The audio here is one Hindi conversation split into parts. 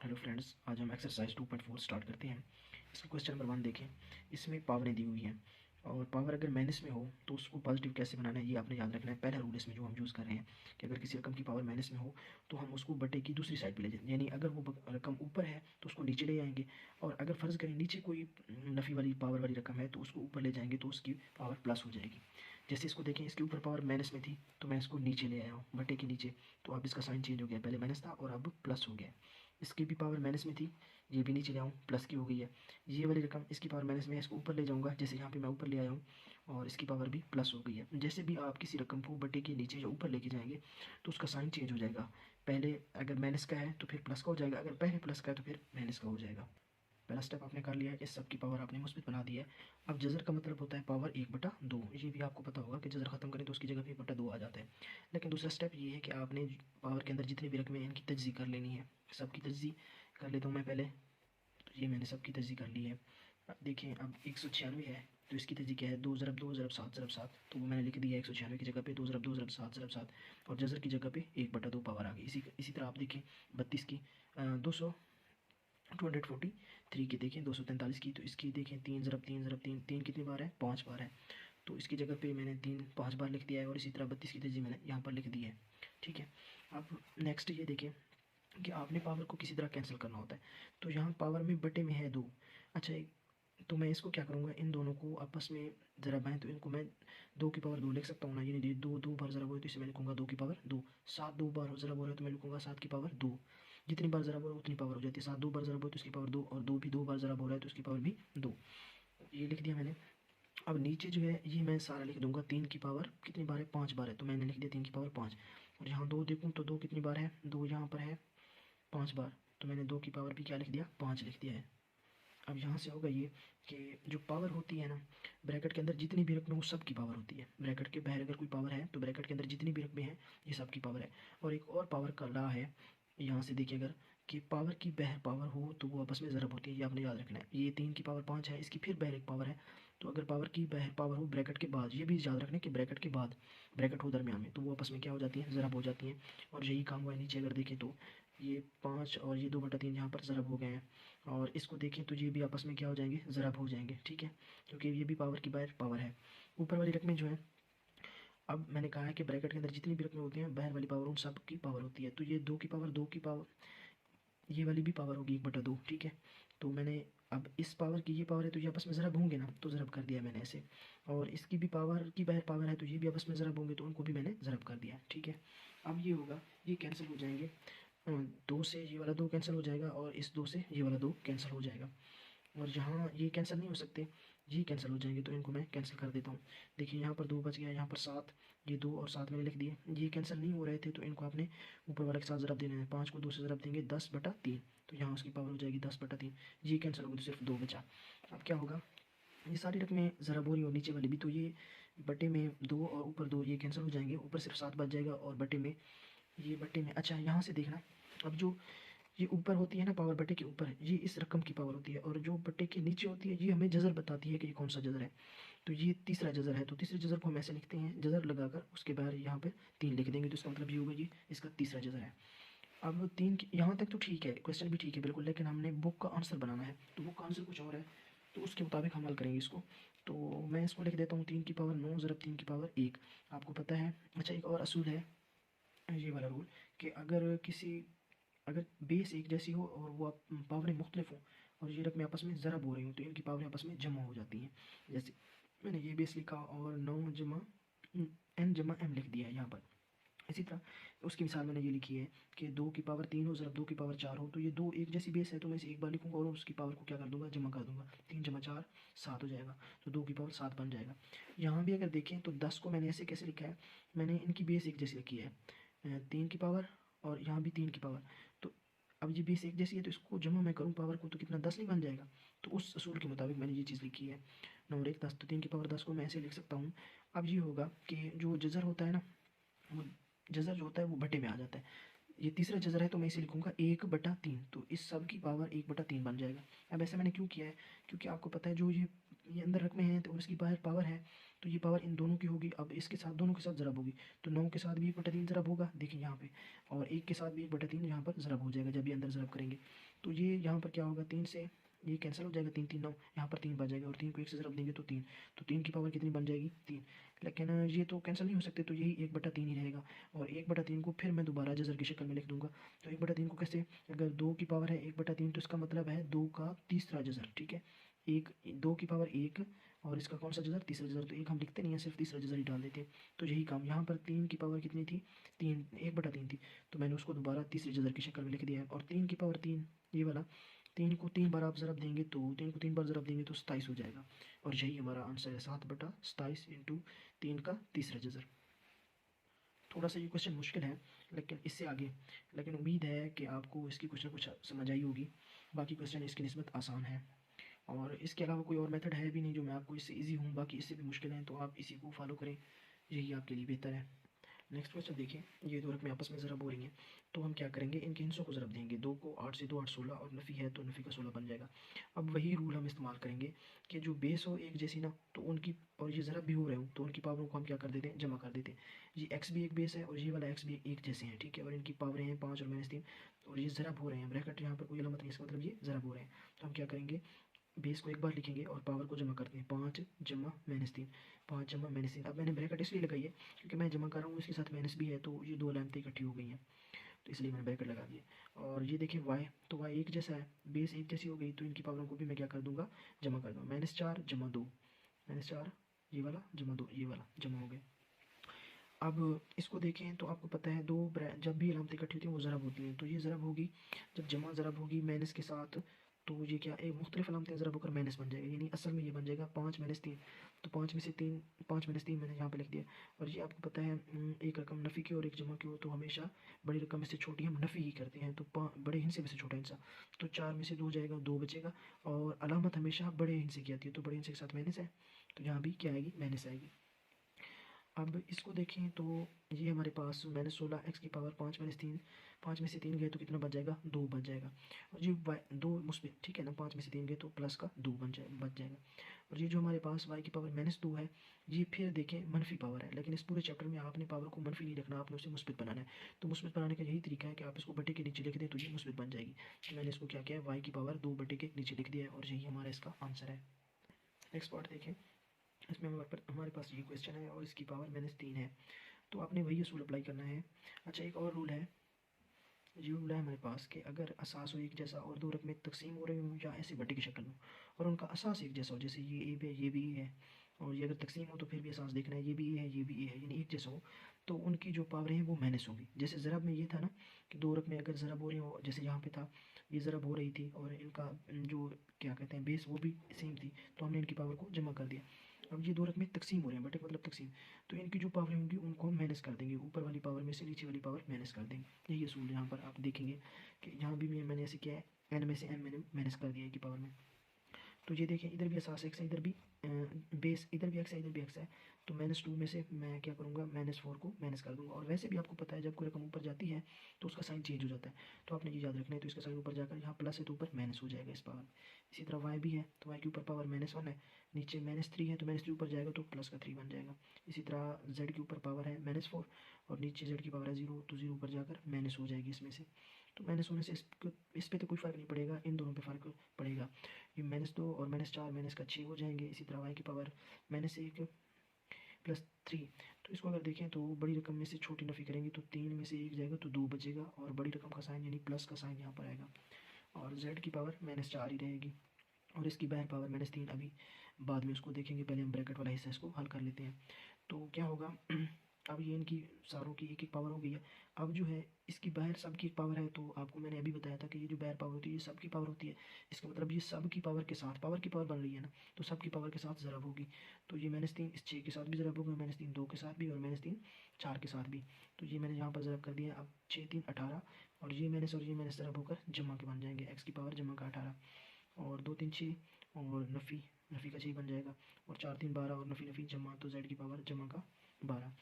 हेलो फ्रेंड्स, आज हम एक्सरसाइज 2.4 स्टार्ट करते हैं। इसका क्वेश्चन नंबर 1 देखें। इसमें पावरें दी हुई हैं और पावर अगर माइनस में हो तो उसको पॉजिटिव कैसे बनाना है ये आपने याद रखना है। पहला रूल इसमें जो हम यूज़ कर रहे हैं कि अगर किसी रकम की पावर माइनस में हो तो हम उसको बटे की दूसरी साइड पे ले जाएं, यानी अगर वो रकम ऊपर है तो उसको नीचे ले आएंगे, और अगर फ़र्ज़ करें नीचे कोई नफ़ी वाली पावर वाली रकम है तो उसको ऊपर ले जाएंगे तो उसकी पावर प्लस हो जाएगी। जैसे इसको देखें, इसके ऊपर पावर माइनस में थी तो मैं इसको नीचे ले आया हूँ बटे के नीचे, तो अब इसका साइन चेंज हो गया, पहले माइनस था और अब प्लस हो गया। इसकी भी पावर माइनस में थी, ये भी नीचे ले आऊँ, प्लस की हो गई है। ये वाली रकम इसकी पावर माइनस में है, इसको ऊपर ले जाऊँगा, जैसे यहाँ पे मैं ऊपर ले आया हूँ और इसकी पावर भी प्लस हो गई है। जैसे भी आप किसी रकम को बटे के नीचे या ऊपर लेके जाएंगे तो उसका साइन चेंज हो जाएगा। पहले अगर माइनस का है तो फिर प्लस का हो जाएगा, अगर पहले प्लस का है तो फिर माइनस का हो जाएगा। पहला स्टेप आपने कर लिया है, इस सब की पावर आपने मुस्बित बना दी है। अब जज़र का मतलब होता है पावर 1/2। ये भी आपको पता होगा कि जज़र ख़त्म करें तो उसकी जगह पे 1/2 आ जाता है। लेकिन दूसरा स्टेप ये है कि आपने पावर के अंदर जितनी भी रकमें हैं इनकी तजज़ी कर लेनी है। सबकी तजज़ी कर लेता हूँ मैं पहले। तो ये मैंने सबकी तजज़ी कर ली है। अब देखें, अब 196 है तो इसकी तजज़ी क्या है, 2 ज़रब 2 ज़रब 7 ज़रब 7, तो वो मैंने लिख दिया 196 की जगह पे 2 ज़रब 2 ज़रब 7 ज़रब 7, और जज़र की जगह पे 1/2 पावर आ गई। इसी तरह आप देखें 32 की 243 की देखें 243 की, तो इसकी देखें 3 ज़रब 3 ज़रब 3, 3 कितनी बार है, 5 बार है, तो इसकी जगह पे मैंने 3 5 बार लिख दिया है, और इसी तरह 32 की तजज़ी मैंने यहाँ पर लिख दी है। ठीक है। अब नेक्स्ट ये देखें कि आपने पावर को किसी तरह कैंसिल करना होता है, तो यहाँ पावर में बटे में है 2। अच्छा, तो मैं इसको क्या करूँगा, इन दोनों को आपस में ज़रब है तो इनको मैं 2 की पावर 2 लिख सकता हूँ ना, यानी 2 बार ज़रब हो रहा है तो इसे मैं लिखूँगा 2 की पावर 2। 7 2 बार ज़रब हो रहा है तो मैं लिखूँगा 7 की पावर 2। जितनी बार ज़रब हो रहा है उतनी पावर हो जाती है, 7 2 बार ज़रब हो तो उसकी पावर 2, और 2 भी 2 बार ज़रब हो रहा है तो उसकी पावर भी 2। ये लिख दिया मैंने। अब नीचे जो है ये मैं सारा लिख दूँगा, 3 की पावर कितनी बार है, 5 बार है, तो मैंने लिख दिया 3 की पावर 5। और यहाँ 2 देखूँ तो 2 कितनी बार है, 2 यहाँ पर है 5 बार, तो मैंने 2 की पावर भी क्या लिख दिया, 5 लिख दिया है। अब यहाँ से होगा ये कि जो पावर होती है ना, ब्रैकेट के अंदर जितनी भी रकमें वो सब की पावर होती है। ब्रैकेट के बाहर अगर कोई पावर है तो ब्रैकेट के अंदर जितनी भी रकमें हैं ये सब की पावर है। और एक और पावर का लॉ है, यहाँ से देखिए, अगर कि पावर की बहर पावर हो तो वो आपस में ज़रब होती है, ये आपने याद रखना है। ये 3 की पावर 5 है, इसकी फिर बहर एक पावर है, तो अगर पावर की बहर पावर हो ब्रैकेट के बाद, ये भी याद रखना है कि ब्रैकेट के बाद ब्रैकेट हो दरमियान में, तो वो आपस में क्या हो जाती है, ज़रब हो जाती हैं। और यही काम हुआ है नीचे, अगर देखें तो ये 5 और ये 2/3 यहाँ पर ज़रब हो गए हैं, और इसको देखें तो ये भी आपस में क्या हो जाएंगे, ज़रब हो जाएंगे। ठीक है, क्योंकि ये भी पावर की बाहर पावर है। ऊपर वाली रकमें जो है, अब मैंने कहा है कि ब्रैकेट के अंदर जितनी भी रकमें होती हैं बाहर वाली पावर उन सब की पावर होती है, तो ये 2 की पावर 2 की पावर, ये वाली भी पावर होगी 1/2। ठीक है, तो मैंने अब इस पावर की ये पावर है तो ये आपस में ज़रब होंगे ना, तो ज़रब कर दिया मैंने ऐसे। और इसकी भी पावर की बाहर पावर है तो ये भी आपस में ज़रब होंगे, तो उनको भी मैंने ज़रब कर दिया। ठीक है, अब ये होगा, ये कैंसिल हो जाएंगे, 2 से ये वाला 2 कैंसिल हो जाएगा, और इस 2 से ये वाला 2 कैंसिल हो जाएगा। और यहाँ ये कैंसिल नहीं हो सकते, ये कैंसिल हो जाएंगे, तो इनको मैं कैंसिल कर देता हूँ। देखिए यहाँ पर 2 बच गया, यहाँ पर 7, ये 2 और 7 मैंने लिख दिए। ये कैंसिल नहीं हो रहे थे तो इनको आपने ऊपर वाले के साथ ज़रब देना है। 5 को 2 से ज़रब देंगे 10/3, तो यहाँ उसकी पावर हो जाएगी 10/3। ये कैंसिल होगी तो सिर्फ 2 बचा। अब क्या होगा, ये सारी रकमें ज़रब हो रही हो नीचे वाली भी, तो ये बटे में 2 और ऊपर 2 ये कैंसिल हो जाएंगे, ऊपर सिर्फ 7 बच जाएगा, और बटे में ये बटे में, अच्छा यहाँ से देखना, अब जो ये ऊपर होती है ना पावर बटे के ऊपर, ये इस रकम की पावर होती है, और जो बटे के नीचे होती है ये हमें जज़र बताती है कि ये कौन सा जज़र है। तो ये तीसरा जज़र है, तो तीसरे जज़र को हम ऐसे लिखते हैं, जज़र लगाकर उसके बाद यहाँ पे 3 लिख देंगे, तो इसका मतलब ये होगा ये इसका तीसरा जज़र है। अब 3 यहाँ तक तो ठीक है, क्वेश्चन भी ठीक है बिल्कुल, लेकिन हमने बुक का आंसर बनाना है, तो बुक का आंसर कुछ और है, तो उसके मुताबिक हम हल करेंगे इसको। तो मैं इसको लिख देता हूँ 3 की पावर 9 ज़रब 3 की पावर 1, आपको पता है। अच्छा, एक और असूल है ये वाला रूल, कि अगर बेस एक जैसी हो और वो पावरें मुख्तलिफ हों और ये रकमें आपस में ज़रब हो रही हों तो इनकी पावरें आपस में जमा हो जाती हैं। जैसे मैंने ये बेस लिखा और 9 जमा n जमा m लिख दिया है यहाँ पर। इसी तरह उसकी मिसाल मैंने ये लिखी है कि 2 की पावर 3 हो ज़रब 2 की पावर 4 हो, तो ये 2 एक जैसी बेस है तो मैं इसे एक बार लिखूँगा और उसकी पावर को क्या कर दूँगा, जमा कर दूँगा। 3 जमा 4 7 हो जाएगा, तो 2 की पावर 7 बन जाएगा। यहाँ भी अगर देखें तो 10 को मैंने ऐसे कैसे लिखा है, मैंने इनकी बेस एक जैसी लिखी है, 3 की पावर और यहाँ भी 3 की पावर। तो अब ये बेस एक जैसी है तो इसको जमा मैं करूँ पावर को तो कितना, 10 नहीं बन जाएगा। तो उस असूल के मुताबिक मैंने ये चीज़ लिखी है। 9 और 1 10, तो 3 की पावर 10 को मैं ऐसे लिख सकता हूँ। अब ये होगा कि जो जज़र होता है ना, वो जज़र जो होता है वो बटे में आ जाता है। ये तीसरा जज़र है तो मैं इसे लिखूँगा 1/3, तो इस सब की पावर 1/3 बन जाएगा। अब ऐसा मैंने क्यों किया है, क्योंकि आपको पता है जो ये अंदर रकमें हैं तो उसकी बाहर पावर है, तो ये पावर इन दोनों की होगी। अब इसके साथ दोनों के साथ ज़रब होगी, तो 9 के साथ भी 1/3 ज़रब होगा, देखिए यहाँ पे, और 1 के साथ भी 1/3 यहाँ पर ज़रब हो जाएगा जब भी अंदर ज़रब करेंगे। तो ये यहाँ पर क्या होगा, 3 से ये कैंसिल हो जाएगा, 3 3 9, यहाँ पर 3 बच जाएगा, और 3 को 1 से ज़रब देंगे तो 3, तो 3 की पावर कितनी बन जाएगी, 3। लेकिन ये तो कैंसिल नहीं हो सकते, तो यही 1/3 ही रहेगा, और 1/3 को फिर मैं दोबारा जज़र की शक्ल में लिख दूंगा। तो 1/3 को कैसे, अगर 2 की पावर है 1/3, तो इसका मतलब है 2 का तीसरा जज़र, ठीक है। 2 की पावर 1, और इसका कौन सा जज़र, तीसरा जज़र, तो 1 हम लिखते नहीं है, सिर्फ तीसरा जज़र ही डाल देते हैं। तो यही काम, यहाँ पर 3 की पावर कितनी थी, 1/3 थी, तो मैंने उसको दोबारा तीसरे जज़र की शक्ल में लिख दिया है। और 3 की पावर 3, ये वाला, 3 को 3 बार आप ज़रब देंगे, तो 3 को 3 बार ज़रब देंगे तो 27 हो जाएगा, और यही हमारा आंसर है, 7/27 इंटू 3 का तीसरा जज़र। थोड़ा सा ये क्वेश्चन मुश्किल है, लेकिन इससे आगे, लेकिन उम्मीद है कि आपको इसकी क्वेश्चन कुछ समझ आई होगी। बाकी क्वेश्चन इसकी निस्बत आसान है, और इसके अलावा कोई और मेथड है भी नहीं जो मैं आपको इससे इजी हूँ, बाकी इससे भी मुश्किल है, तो आप इसी को फॉलो करें, यही आपके लिए बेहतर है। नेक्स्ट क्वेश्चन देखिए, ये दो रकमें आपस में ज़रब हो रही हैं, तो हम क्या करेंगे, इनके हिस्सों को ज़रब देंगे। 2 को 8 से 2 8 16, और नफ़ी है तो नफ़ी का 16 बन जाएगा। अब वही रूल हम इस्तेमाल करेंगे कि जो बेस हो एक जैसी ना, तो उनकी, और ये ज़रब भी हो रहे हो, तो उनकी पावरों को हम क्या कर देते हैं, जमा कर देते हैं। ये एक्स भी एक बेस है, और ये वाला एक्स भी एक जैसे हैं, ठीक है, और इनकी पावरें हैं 5 और -3, और ये ज़रब हो रहे हैं, ब्रैकेट यहाँ पर कोई अलामत नहीं, इसका मतलब ये ज़रब हो रहे हैं। तो हम क्या करेंगे, बेस को एक बार लिखेंगे और पावर को जमा करते हैं, 5 जमा -3, 5 जमा -3। अब मैंने ब्रैकेट इसलिए लगाई है क्योंकि मैं जमा कर रहा हूँ, इसके साथ माइनस भी है, तो ये दो लाइनें इकट्ठी हो गई हैं, तो इसलिए मैंने ब्रैकेट लगा दिया। और ये देखिए वाई, तो वाई एक जैसा है, बेस एक जैसी हो गई, तो इनकी पावरों को भी मैं क्या कर दूंगा, जमा कर दूँगा। -4 जमा 2, -4 ये वाला जमा 2 ये वाला जमा हो गया। अब इसको देखें तो आपको पता है जब भी अलामतें इकट्ठी होती हैं वो ज़रब होती हैं, तो ये ज़रब होगी, जब जमा ज़रब होगी माइनस के साथ, तो ये क्या एक मुख्तलिफ अलामतें ज़रब होकर माइनस बन जाएगी, यानी असल में ये बन जाएगा 5 -3, तो 5 में से 3, 5 -3 मैंने यहाँ पे लिख दिया। और ये आपको पता है, एक रकम नफ़ी की और एक जमा की हो तो हमेशा बड़ी रकम में से छोटी हम नफ़ी ही करते हैं, तो बड़े हिस्से में से छोटा हिस्सा, तो 4 में से 2 जाएगा, 2 बचेगा, और अलामत हमेशा बड़े हिस्से की आती है, तो बड़े हिस्से के साथ माइनस है, तो यहाँ भी क्या आएगी, माइनस आएगी। अब इसको देखें तो ये हमारे पास -16 एक्स की पावर 5 -3, 5 में से 3 गए तो कितना बच जाएगा, 2 बच जाएगा। और ये वाई 2 मुस्बित, ठीक है ना, 5 में से 3 गए तो प्लस का 2 बच जाएगा। और ये जो हमारे पास वाई की पावर -2 है, ये फिर देखें मनफी पावर है, लेकिन इस पूरे चैप्टर में आपने पावर को मनफी नहीं रखना, आपने उसे मुस्बित बनाना है। तो मुस्बित बनाने का यही तरीका है कि आप इसको बटे के नीचे लिख दें तो ये मुस्बित बन जाएगी। तो मैंने इसको क्या किया है, वाई की पावर 2 बटे के नीचे लिख दिया है, और यही हमारा इसका आंसर है। नेक्स्ट पार्ट देखें, इसमें हमारे पास ये क्वेश्चन है और इसकी पावर -3 है, तो आपने वही असूल अप्लाई करना है। अच्छा, एक और रूल है, ये रूल है हमारे पास कि अगर असास हो एक जैसा और दो रकमें तकसीम हो रही हों या ऐसे बटे की शक्ल में, और उनका असास एक जैसा हो, जैसे ये ए है ये भी ए है, और ये अगर तकसीम हो तो फिर भी असास देखना है, ये भी ए है ये भी ए है, यानी एक जैसा हो, तो उनकी जो पावरें हैं वो माइनस होंगी। जैसे ज़रब में ये था ना कि दो रकमें अगर ज़रब हो रही हो, जैसे यहाँ पे था, ये ज़रब हो रही थी और इनका जो क्या कहते हैं बेस वो भी सेम थी, तो हमने इनकी पावर को जमा कर दिया। अब ये दो रकमें तकसीम हो रही हैं, बटे मतलब तकसीम, तो इनकी जो पावरें होंगी उनको हम माइनस कर देंगे, ऊपर वाली पावर में से नीचे वाली पावर माइनस कर देंगे। यही असूल यहाँ पर आप देखेंगे कि यहाँ भी मैंने ऐसे किया है, एन में से एम मैंने माइनस कर दिया की पावर में। तो ये देखें, इधर भी एहसास एक्स है, इधर भी बेस, इधर भी एक्स है इधर भी एक्स है, तो -2 में से मैं क्या करूँगा, -4 को माइनस कर दूँगा। और वैसे भी आपको पता है जब कोई रकम ऊपर जाती है तो उसका साइन चेंज हो जाता है, तो आपने ये याद रखना है। तो इसका साइन ऊपर जाकर यहाँ प्लस है तो ऊपर माइनस हो जाएगा इस पावर। इसी तरह वाई भी है, तो वाई के ऊपर पावर -1 है, नीचे -3 है, तो -3 ऊपर जाएगा तो प्लस का 3 बन जाएगा। इसी तरह जेड के ऊपर पावर है -4, और नीचे जेड की पावर है 0, तो 0 ऊपर जाकर माइनस हो जाएगी इसमें से। तो माइनस होने से इस पर तो कोई फ़र्क नहीं पड़ेगा, इन दोनों पे फ़र्क पड़ेगा। ये -2 और -4 माइनस का 6 हो जाएंगे। इसी तरह वाई की पावर -1 प्लस 3, तो इसको अगर देखें तो बड़ी रकम में से छोटी नफ़ी करेंगे तो 3 में से 1 जाएगा तो 2 बचेगा, और बड़ी रकम का साइन यानी प्लस का साइन यहाँ पर आएगा, और जेड की पावर -4 ही रहेगी, और इसकी बाहर पावर -3 अभी बाद में उसको देखेंगे, पहले हम ब्रैकेट वाला हिस्सा इसको हल कर लेते हैं। तो क्या होगा, अब ये इनकी सारों की एक एक पावर हो गई है। अब जो है इसकी बाहर सब की एक पावर है, तो आपको मैंने अभी बताया था कि ये जो बाहर पावर होती है ये सब की पावर होती है। इसका मतलब ये सब की पावर के साथ, पावर की पावर बन रही है ना, तो सब की पावर के साथ ज़रब होगी। तो ये -3 इस 6 के साथ भी ज़रब होगा, -3 2 के साथ भी, और -3 4 के साथ भी। तो ये मैंने यहाँ पर ज़रब कर दिया। अब 6 3 18, और ये माइनस ज़रब होकर जमा के बन जाएंगे, एक्स की पावर जमा का 18, और 2 3 6, और नफ़ी नफ़ी का 6 बन जाएगा, और 4 3 12, और नफ़ी नफ़ी जमा, तो जेड की पावर जमा का 12।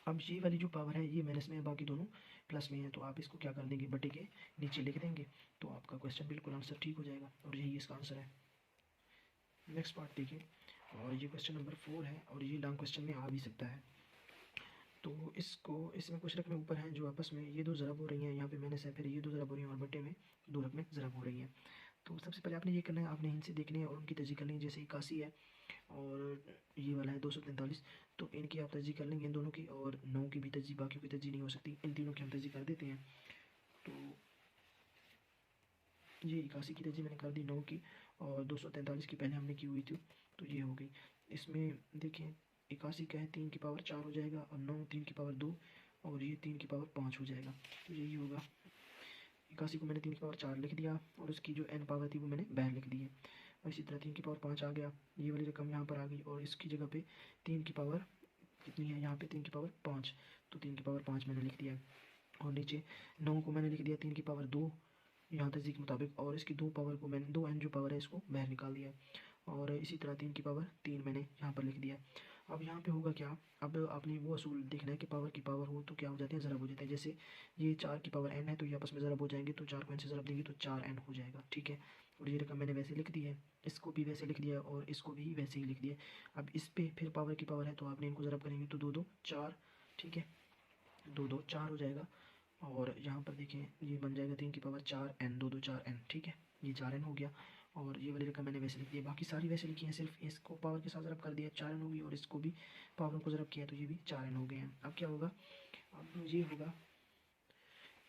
अब ये वाली जो पावर है ये माइनस में है, बाकी दोनों प्लस में है, तो आप इसको क्या कर देंगे, बटे के नीचे लिख देंगे, तो आपका क्वेश्चन बिल्कुल आंसर ठीक हो जाएगा, और यही इसका आंसर है। नेक्स्ट पार्ट देखिए, और ये क्वेश्चन नंबर 4 है और ये लॉन्ग क्वेश्चन में आ भी सकता है। तो इसमें कुछ रकमें ऊपर हैं जो आपस में ये दो ज़रब हो रही हैं, यहाँ पे माइनस है, फिर ये दो ज़रब हो रही हैं और बटे में दो रकमें ज़रब हो रही हैं। तो सबसे पहले आपने ये करना है, आपने इनसे देखने हैं और उनकी तर्जीह करनी है। जैसे 81 है और ये वाला है 243, तो इनकी आप तर्जीह कर लेंगे इन दोनों की, और 9 की भी तर्जीह, बाकियों की तर्जीह नहीं हो सकती, इन तीनों की हम तर्जीह कर देते हैं। तो ये 81 की तर्जीह मैंने कर दी 9 की, और 243 की पहले हमने की हुई थी, तो ये हो गई। इसमें देखें 81 का है 3 की पावर 4 हो जाएगा, और 9 3 की पावर 2, और ये 3 की पावर 5 हो जाएगा। तो यही होगा। 81 को मैंने 3 की पावर 4 लिख दिया, और उसकी जो n पावर थी वो मैंने बैन लिख दी है। और इसी तरह 3 की पावर 5 आ गया, ये वाली रकम यहाँ पर आ गई, और इसकी जगह पे 3 की पावर कितनी है, यहाँ पे 3 की पावर 5, तो 3 की पावर 5 मैंने लिख दिया। और नीचे 9 को मैंने लिख दिया 3 की पावर 2 यहाँ तर्जीह के मुताबिक, और इसकी 2 पावर को मैंने 2n जो पावर है इसको बाहर निकाल दिया। और इसी तरह 3 की पावर 3 मैंने यहाँ पर लिख दिया। अब यहाँ पे होगा क्या, अब आपने वो असूल देखना है कि पावर की पावर हो तो क्या हो जाते हैं, ज़रब हो जाते हैं। जैसे ये 4 की पावर n है, तो ये आपस में ज़रब हो जाएंगे, तो 4 को n से ज़रब देंगे तो 4n हो जाएगा, ठीक है। और ये रकम मैंने वैसे लिख दी है, इसको भी वैसे लिख दिया और इसको भी वैसे ही लिख दिया। अब इस पर फिर पावर की पावर है, तो आपने इनको ज़रब करेंगे तो 2 2 4, ठीक है, 2 2 4 हो जाएगा। और यहाँ पर देखें ये बन जाएगा 3 की पावर 4n, 2 2 4n, ठीक है, ये 4n हो गया। और ये वाली रकम मैंने वैसे लिख दी है, बाकी सारी वैसे लिखी हैं, सिर्फ इसको पावर के साथ ज़रब कर दिया 4n होगी, और इसको भी पावर को ज़रब किया तो ये भी 4n हो गए हैं। अब क्या होगा, अब ये होगा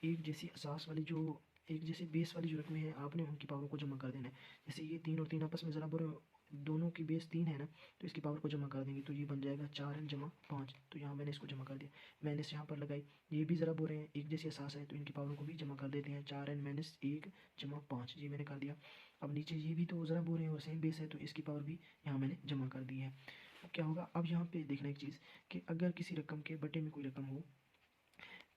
एक जैसी असास वाली जो एक जैसे बेस वाली जो रकमें हैं, आपने उनकी पावर को जमा कर देना है। जैसे ये 3 और 3 आपस में ज़रब हो रहे हो, दोनों की बेस 3 है ना, तो इसकी पावर को जमा कर देंगे तो ये बन जाएगा 4n जमा 5, तो यहाँ मैंने इसको जमा कर दिया, मैंने इस यहाँ पर लगाई। ये भी ज़रब हो रहे हैं, एक जैसी असास है, तो इनकी पावर को भी जमा कर देते हैं, 4n माइनस 1 जमा 5, ये मैंने कर दिया। अब नीचे ये भी तो ज़रब हो रहे हैं और सेम बेस है, तो इसकी पावर भी यहाँ मैंने जमा कर दी है। अब क्या होगा, अब यहाँ पे देखना एक चीज़ कि अगर किसी रकम के बटे में कोई रकम हो,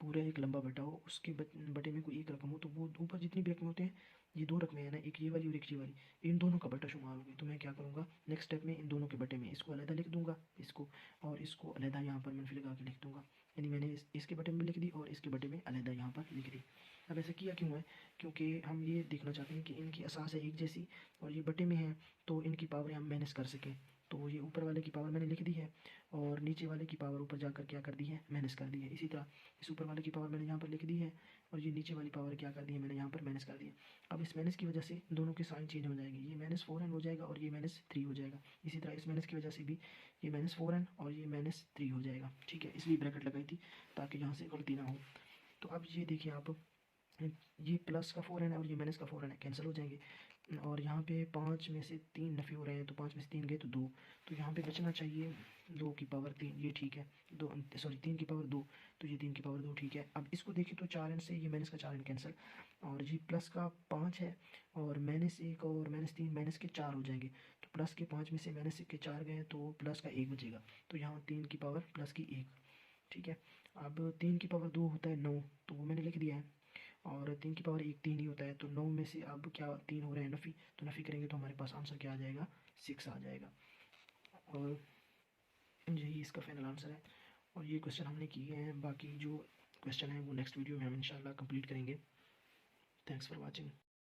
पूरा एक लंबा बटा हो, उसके बटे में कोई एक रकम हो, तो वो ऊपर जितनी भी रकमें होते हैं, ये दो रकमें हैं ना, एक ये वाली और एक ये वाली, इन दोनों का बटा शुमार होगी। तो मैं क्या करूँगा, नेक्स्ट स्टेप में इन दोनों के बटे में इसको अलहदा लिख दूंगा, इसको, और इसको अलहदा यहाँ पर मनफी लगा के लिख दूंगा। यानी मैंने इसके बटे में लिख दी और इसके बटे में अलहदा यहाँ पर लिख दी। अब ऐसा किया क्यों है, क्योंकि हम ये देखना चाहते हैं कि इनकी असास है एक जैसी और ये बटे में है, तो इनकी पावरें हम मैनेज कर सकें। तो ये ऊपर वाले की पावर मैंने लिख दी है, और नीचे वाले की पावर ऊपर जाकर क्या कर दी है, माइनस कर दी है। इसी तरह इस ऊपर वाले की पावर मैंने यहाँ पर लिख दी है, और ये नीचे वाली पावर क्या कर दी है, मैंने यहाँ पर माइनस कर दी है। अब इस माइनस की वजह से दोनों के साइन चेंज हो जाएंगे, ये -4n हो जाएगा और ये -3 हो जाएगा। इसी तरह इस माइनस की वजह से भी ये -4n और ये -3 हो जाएगा, ठीक है, इसलिए ब्रैकेट लगाई थी ताकि यहाँ से गलती ना हो। तो अब ये देखिए आप, ये प्लस का 4n है और ये माइनस का 4n है, कैंसिल हो जाएंगे। और यहाँ पे 5 में से 3 नफ़ी हो रहे हैं, तो 5 में से 3 गए तो 2, तो यहाँ पे बचना चाहिए 2 की पावर 3, ये ठीक है, 3 की पावर 2, तो ये 3 की पावर 2 ठीक है। अब इसको देखिए तो 4n से ये माइनस का 4n कैंसिल, और ये प्लस का 5 है, और -1 और -3 माइनस के 4 हो जाएंगे, तो प्लस के 5 में से माइनस के 4 गए तो प्लस का 1 बचेगा, तो यहाँ 3 की पावर प्लस की 1, ठीक है। अब 3 की पावर 2 होता है 9, तो वो मैंने लिख दिया है, और 3 की पावर 1 3 ही होता है, तो 9 में से अब क्या 3 हो रहे हैं नफ़ी, तो नफ़ी करेंगे तो हमारे पास आंसर क्या आ जाएगा, 6 आ जाएगा। और यही इसका फाइनल आंसर है, और ये क्वेश्चन हमने किए हैं, बाकी जो क्वेश्चन है वो नेक्स्ट वीडियो में हम इंशाल्लाह कंप्लीट करेंगे। Thanks for watching.